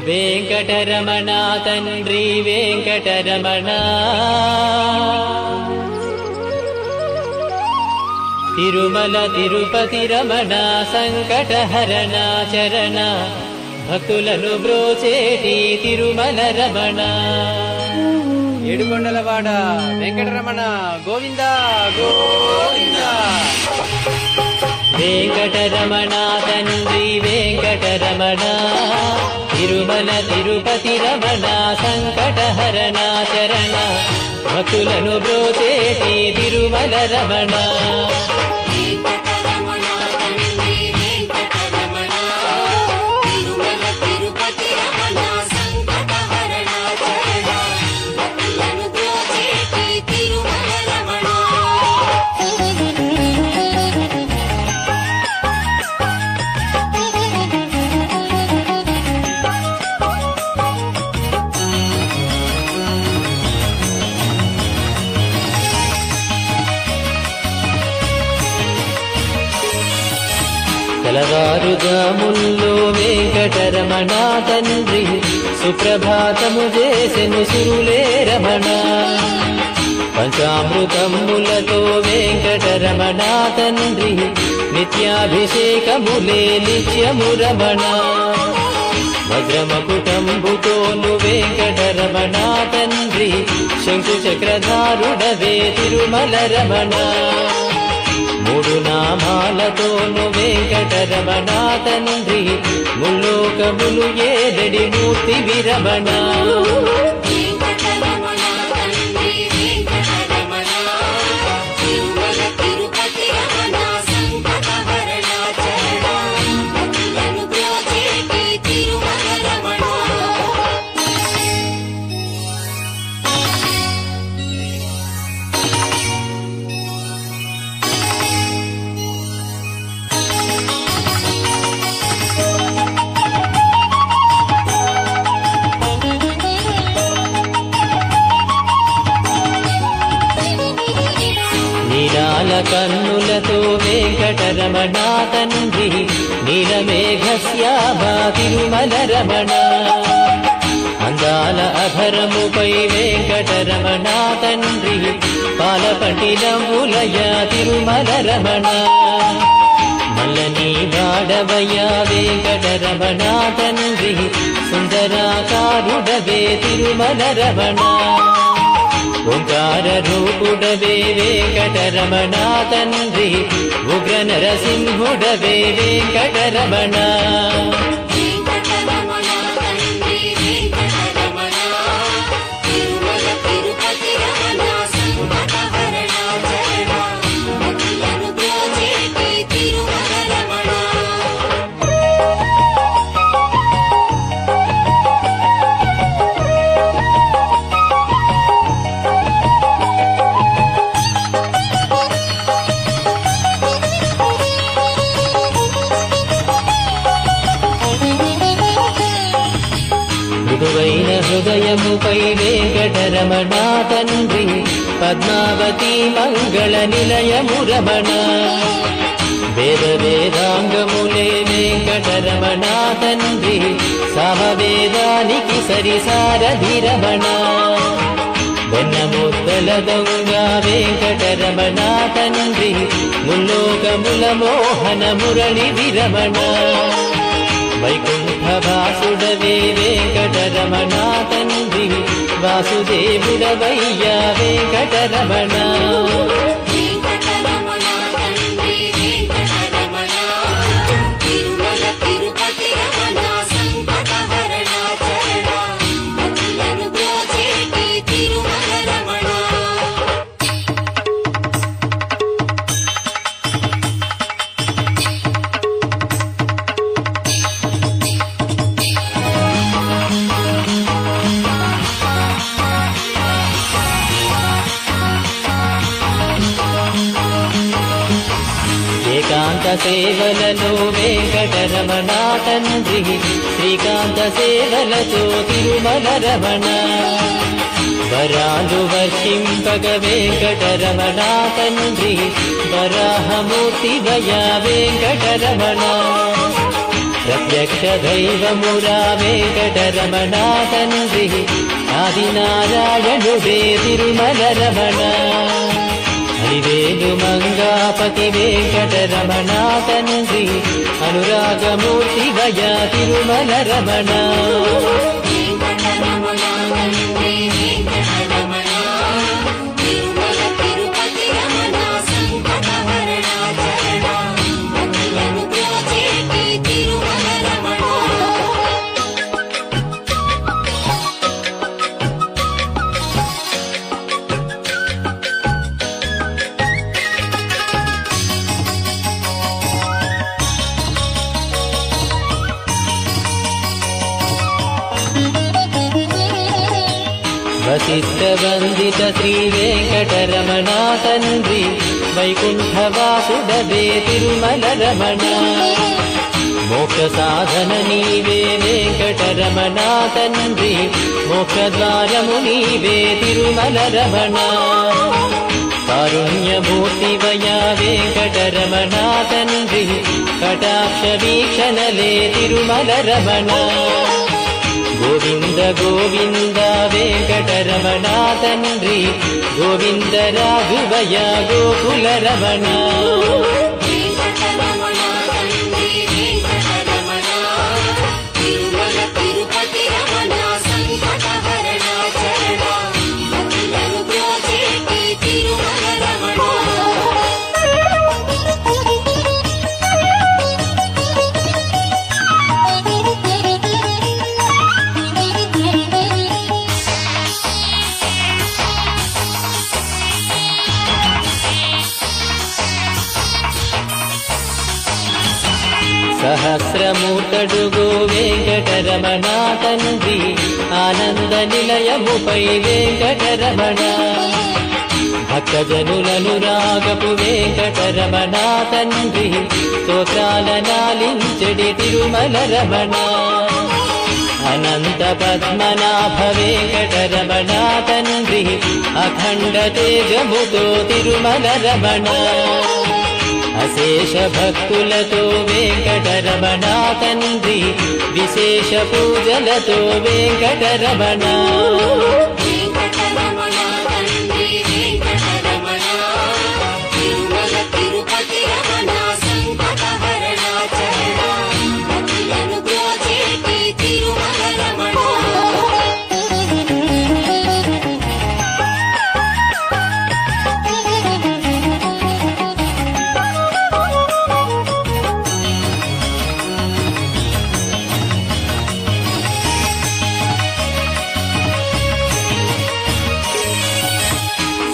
వెంకటరమణ తండ్రి వెంకటరమణ తిరుమల తిరుపతి రమణ సంకటహరణ చరణ భక్తులను బ్రోచేటి తిరుమల రమణ ఏడుకొండలవాడ వెంకటరమణ గోవింద గోవింద. వెంకటరమణ తండ్రి వెంకటరమణ తిరుమల తిరుపతి రమణ సంకటహరణ చరణ భక్తులను బ్రోచేటి తిరుమల రమణ తెల్లవారుజాముల్లో వెంకటరమణ తండ్రి సుప్రభాతము చేసెను సురులే రమణ పంచామృతములతో వెంకటరమణ తండ్రి నిత్యాభిషేకములే నిత్యము రమణ వజ్రమకుటంబుతోను వెంకటరమణ తండ్రి శంకు చక్రధారుడవే తిరుమల రమణ మూడు నామాలతోను వెంకటరమణ తండ్రి ముల్లోకములు ఏదడి మూర్తి విరమణ కన్నులతో వెంకటరమణ తండ్రి నీలమేఘశ్యామ తిరుమల రమణ అందాల అధరముపై వెంకటరమణ తండ్రి పాలపట్టినములయ తిరుమల రమణ మల్లని వాడవయ్య వెంకటరమణ తండ్రి సుందరాకారుడవే తిరుమల రమణ ఓంకార రూపుడవే వెంకటరమణ తండ్రి ఉగ్ర నరసింహుడవే వెంకటరమణ మృదువైన హృదయముపై వెంకటరమణ తండ్రి పద్మావతి మంగళ నిలయము రమణ వేద వేదాంగములే వెంకటరమణ తండ్రి సమవేదానికి సరిసారధి రమణ వెన్నముద్దల దొంగ వెంకటరమణ తండ్రి ముల్లోకముల మోహన మురళి విరమణ వైకుంఠవాసుడవే వెంకటరమణ తండ్రి వాసుదేవుడవయ్యా వెంకటరమణ ఏకాంత సేవలలో వెంకటరమణ తండ్రి శ్రీకాంత సేవలతో తిరుమల రమణ వరాలు వర్షింపగ వెంకటరమణ తండ్రి వరాహమూర్తి వయ వెంకటరమణ ప్రత్యక్ష దైవమురా వెంకటరమణ తండ్రి ఆదినారాయణుడే తిరుమల రమణ హరివేలు మంగాపతి వెంకటరమణ తండ్రి అనురాగమూర్తి వయ తిరుమల రమణ వశిష్ఠ వందిత శ్రీ వెంకటరమణ తండ్రి వైకుంఠవాసుడవే తిరుమల రమణ మోక్ష సాధన నీవే వెంకటరమణ తండ్రి మోక్షద్వారము నీవే తిరుమల రమణ కారుణ్యమూర్తి వయా వెంకటరమణ తండ్రి కటాక్ష వీక్షణలే తిరుమల రమణ గోవింద గోవింద వెంకటరమణ తండ్రి గోవింద రాఘవయ గోకుల రమణ సహస్రమూర్తడుగో వెంకటరమణ తండ్రి ఆనంద నిలయముపై వెంకటరమణ భక్తజనులను రాగపు వెంకటరమణ తండ్రి స్తోత్రాల నాలించెడి తిరుమల రమణ అనంత పద్మనాభ వెంకటరమణ తండ్రి అఖండ తేజముతో తిరుమల రమణ అశేష భక్తులతో వెంకటరమణ తండ్రి విశేష పూజలతో వెంకటరమణ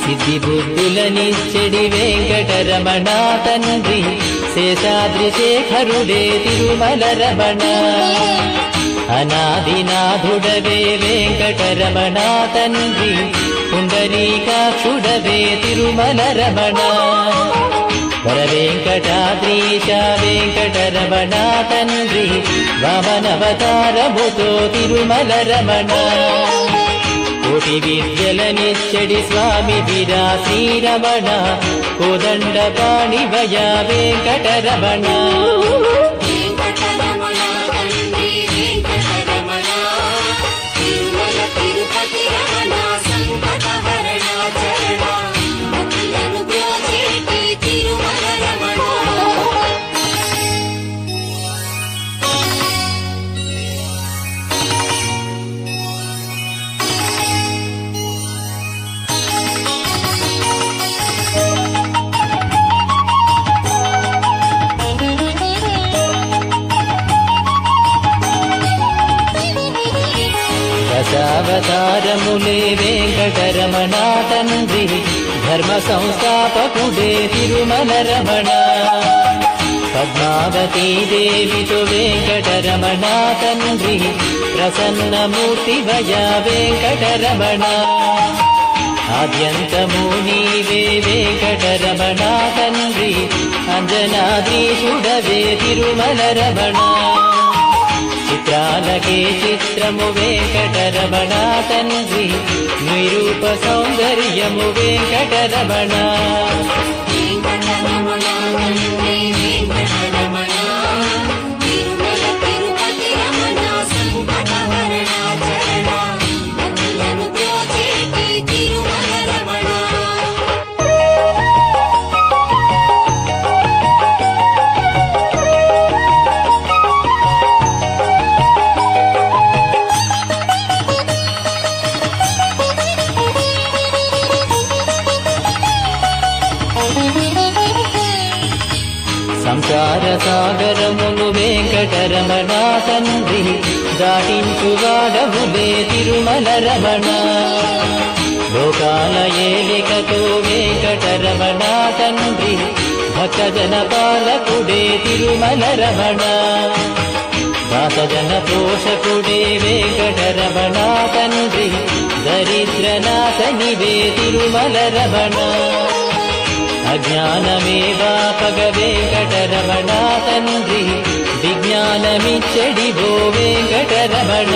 సిద్ధి బుద్ధులనిచ్చెడి వెంకటరమణ తండ్రి శేషాద్రి శేఖరుడే తిరుమల రమణ అనాదినాథుడవే వెంకటరమణ తండ్రి పుండరీకాక్షుడవే తిరుమల రమణ వరవెంకటాద్రీశ వెంకటరమణ తండ్రి వామనవతారముతో తిరుమల రమణ కోటి విద్యలనిచ్చడి స్వామి వీరా శ్రీరమణ కోదండ పాణివయ వెంకటరమణ దశావతారములే వెంకటరమణ తండ్రి ధర్మ సంస్థాపకుడే తిరుమల రమణ పద్మావతీ దేవితో వెంకటరమణ తండ్రి ప్రసన్నమూర్తి భయ వెంకటరమణ ఆద్యంతము నీవే వెంకటరమణ తండ్రి అంజనాద్రీషుడవే తిరుమల రమణ చిత్రాలకే చిత్రము వెంకటరమణ తండ్రి నిరూప సౌందర్యము వెంకటరమణ వెంకటరమణ సంసార సాగరమును వెంకటరమణ తండ్రి దాటించువాడవులే తిరుమల రమణ లోకాల ఏలికతో వెంకటరమణ తండ్రి భక్తజన పాలకుడే తిరుమల రమణ దాసజన పోషకుడే వెంకటరమణ తండ్రి దరిద్రనాశనివే తిరుమల రమణ అజ్ఞానమే వాపగ వెంకటరమణ తండ్రి విజ్ఞానమిచ్చడివో వెంకటరమణ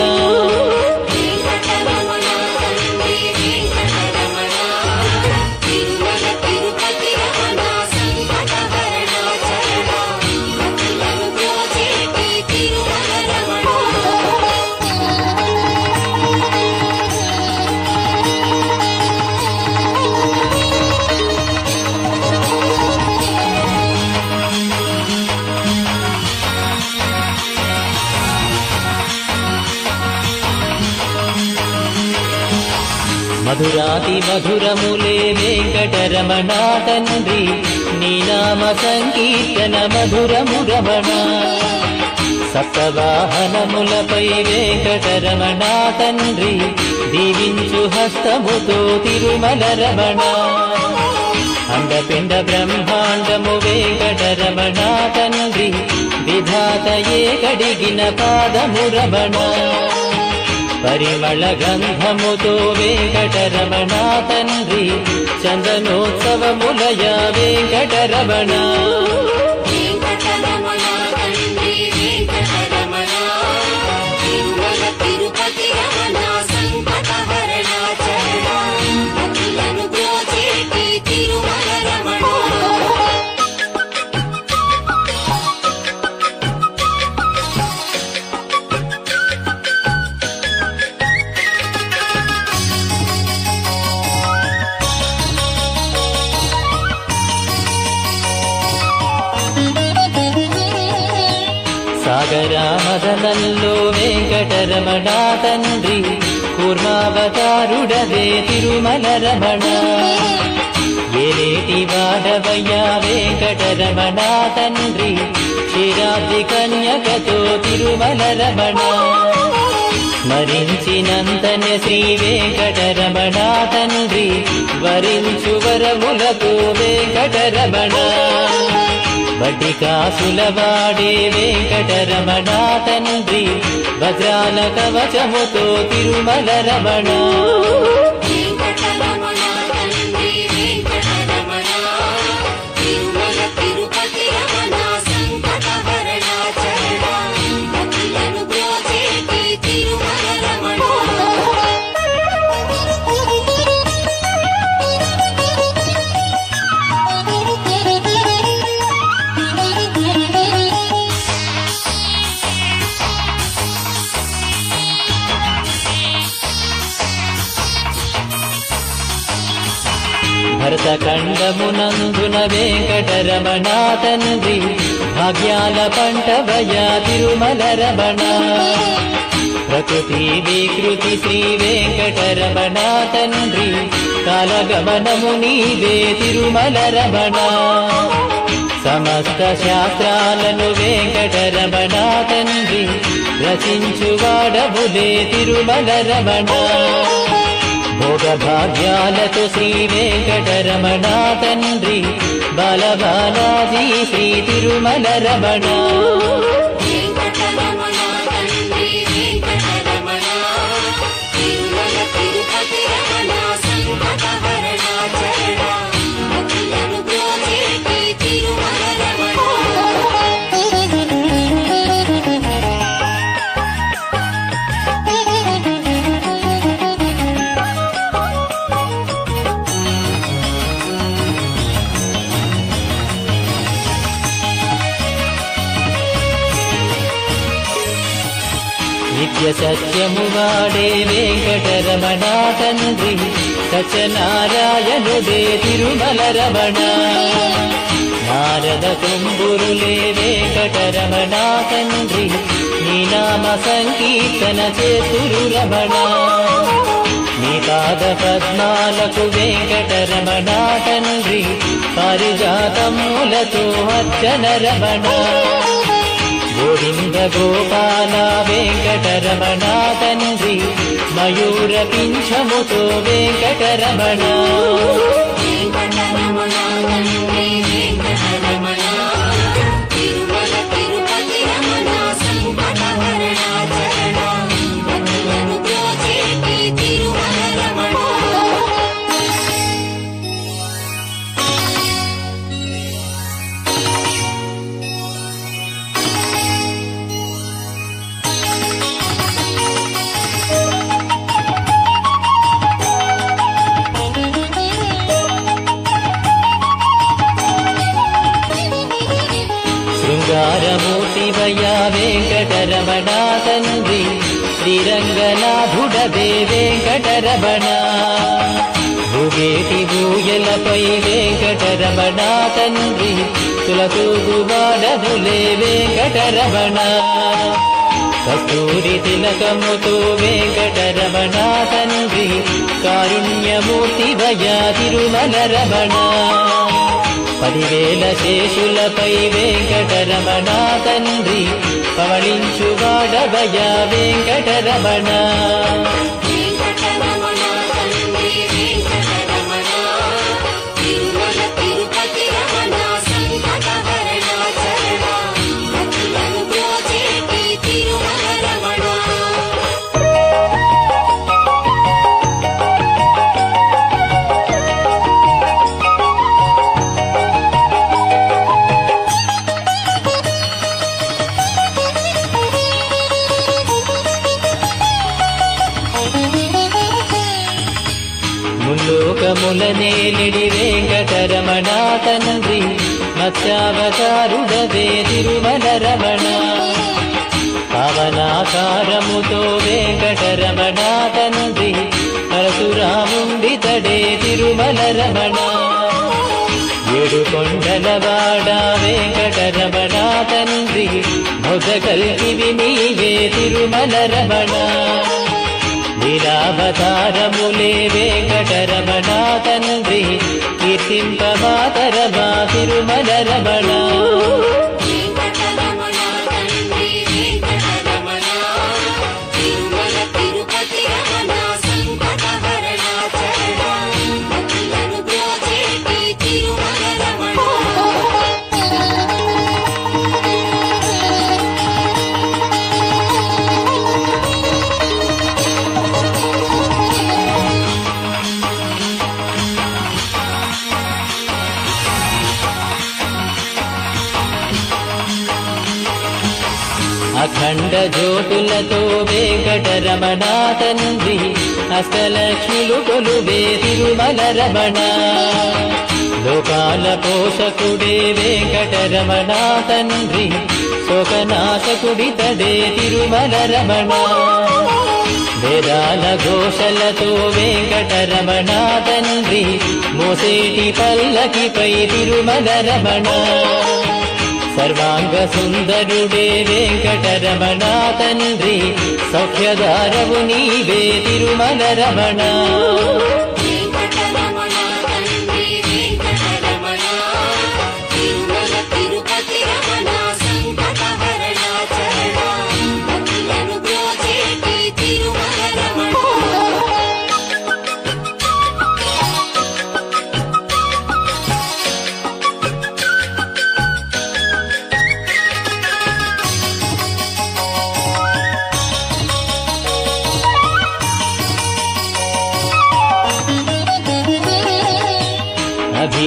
మధురాతి మధురములే వెంకటరమణ తండ్రి నీ నామ సంకీర్తన మధురము రమణ సప్తవాహనములపై వెంకటరమణ తండ్రి దీవించు హస్తముతో తిరుమల రమణ అండపిండ బ్రహ్మాండము వెంకటరమణ తండ్రి విధాతయే కడిగిన పాదము రమణ పరిమళ గంధముతో వెంకటరమణ తండ్రి చందనోత్సవములయ వెంకటరమణ సాగరామదనంలో వెంకటరమణ తండ్రి కూర్మావతారుడవే తిరుమల రమణ ఏలేటి వాడవయ్యా వెంకటరమణ తండ్రి క్షీరాబ్ది కన్యకతో తిరుమల రమణ స్మరించినంతనే శ్రీ వెంకటరమణ తండ్రి వరించు వరములతో వెంకటరమణ వటికాసులవాడే వెంకటరమణ తండ్రి వజ్రాల కవచముతో తిరుమల రమణ భరతఖండమునందున వెంకటరమణ తండ్రి భాగ్యాల పంటవయ తిరుమల రమణ ప్రకృతి వికృతి శ్రీ వెంకటరమణ తండ్రి కాలగమనము నీవే తిరుమల రమణ సమస్త శాస్త్రాలను వెంకటరమణ తండ్రి రచించువాడవులే తిరుమల రమణ భోగభాగ్యాలతో శ్రీ వెంకటరమణ తండ్రి బాలబాలాజీ శ్రీ తిరుమల రమణ నిత్య సత్యము వాడే వెంకటరమణ తండ్రి సత్యనారాయణుడే తిరుమల రమణ నారద తుంబురులే వెంకటరమణ తండ్రి నీ నామ సంకీర్తన చేతురు రమణ నీ పాద పద్మాలకు వెంకటరమణ తండ్రి పారిజాతములతో అర్చన రమణ గోవింద గోపాల వెంకటరమణ తండ్రి మయూర పింఛముతో వెంకటరమణ శృంగారమూర్తివయ్యా వెంకటరమణ తండ్రి శ్రీరంగనాథుడవే వెంకటరమణ భూగేటి భూయలపై వెంకటరమణ తండ్రి తులతూగువాడనులే వెంకటరమణ కస్తూరి తిలకముతో వెంకటరమణ తండ్రి కారుణ్యమూర్తివయ్యా తిరుమల రమణ 10,000 శేషులపై వెంకటరమణ తండ్రి పవళించువాడవయ్యా వెంకటరమణ ముల్లోకములనేలిడి వెంకటరమణ తండ్రి మత్స్యావతారుడవే తిరుమల రమణ పవనాకారముతో వెంకటరమణ తండ్రి పరశురాముండితడే తిరుమల రమణ 7 కొండలవాడ వెంకటరమణ తండ్రి మొదకల్కివి నీవే తిరుమల రమణ లీలావతారములే వెంకటరమణ తండ్రి కీర్తింపమాతరమా తిరుమల రమణ అఖండ జ్యోతులతో వెంకటరమణ తండ్రి అష్టలక్ష్మిలు కొలువే తిరుమల రమణ లోకాల పోషకుడే వెంకటరమణ తండ్రి శోకనాశకుడితడే తిరుమల రమణ వేదాల ఘోషలతో వెంకటరమణ తండ్రి మోసేటి పల్లకిపై తిరుమల రమణ సర్వాంగ సుందరుడే వెంకటరమణ తండ్రి సౌఖ్యదారవు నీవే తిరుమల రమణ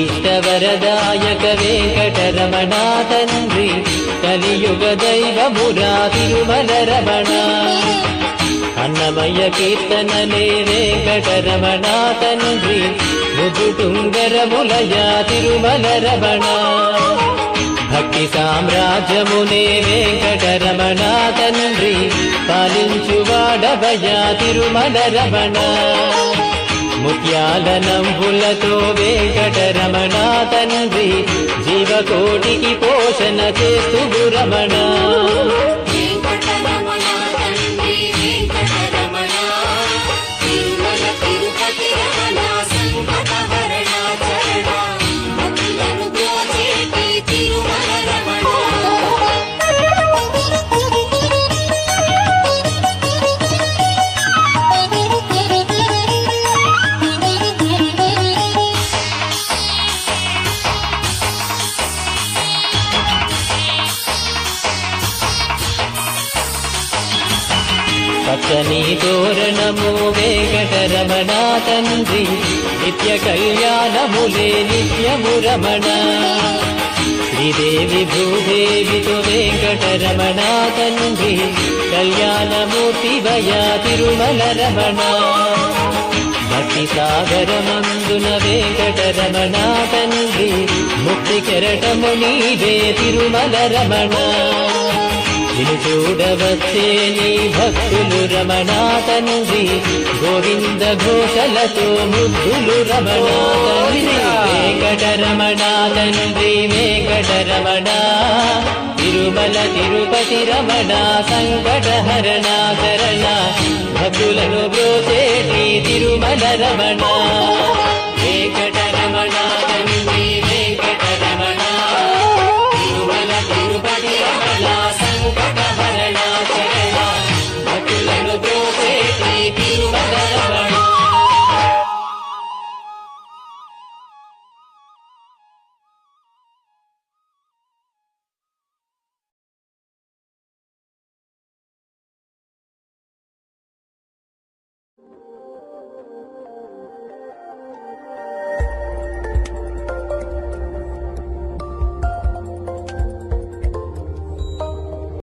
అభీష్టవరదాయక వెంకటరమణ తండ్రి కలియుగ దైవమురా తిరుమల రమణ అన్నమయ్య కీర్తనలే వెంకటరమణ తండ్రి ముదుటుంగరములయ తిరుమల రమణ భక్తి సామ్రాజ్యమునే వెంకటరమణ తండ్రి పాలించువాడవయ తిరుమల రమణ ముత్యాల నంబులతో వెంకటరమణ తండ్రి జీవకోటికి పోషణ చేస్తు రమణ వెంకటరమణ తండ్రి వెంకటరమణ తిరుమల తిరుపతి పచ్చని తోరణము వెంకటరమణ తండ్రి నిత్య కళ్యాణములే నిత్యము రమణ శ్రీదేవి భూదేవితో వెంకటరమణ తండ్రి కళ్యాణమూర్తి భయ తిరుమల రమణ భక్తి సాగరమందున వెంకటరమణ తండ్రి ముక్తి కెరటము నీవే తిరుమల రమణ నిన్ను చూడవచ్చే నీ భక్తులు రమణ తండ్రి గోవింద ఘోషలతో ముద్దులు రమణ తండ్రి వెంకటరమణ తండ్రి వెంకటరమణ తిరుమల తిరుపతి రమణ సంకటహరణ శరణ భక్తులను బ్రోచేటి తిరుమల రమణ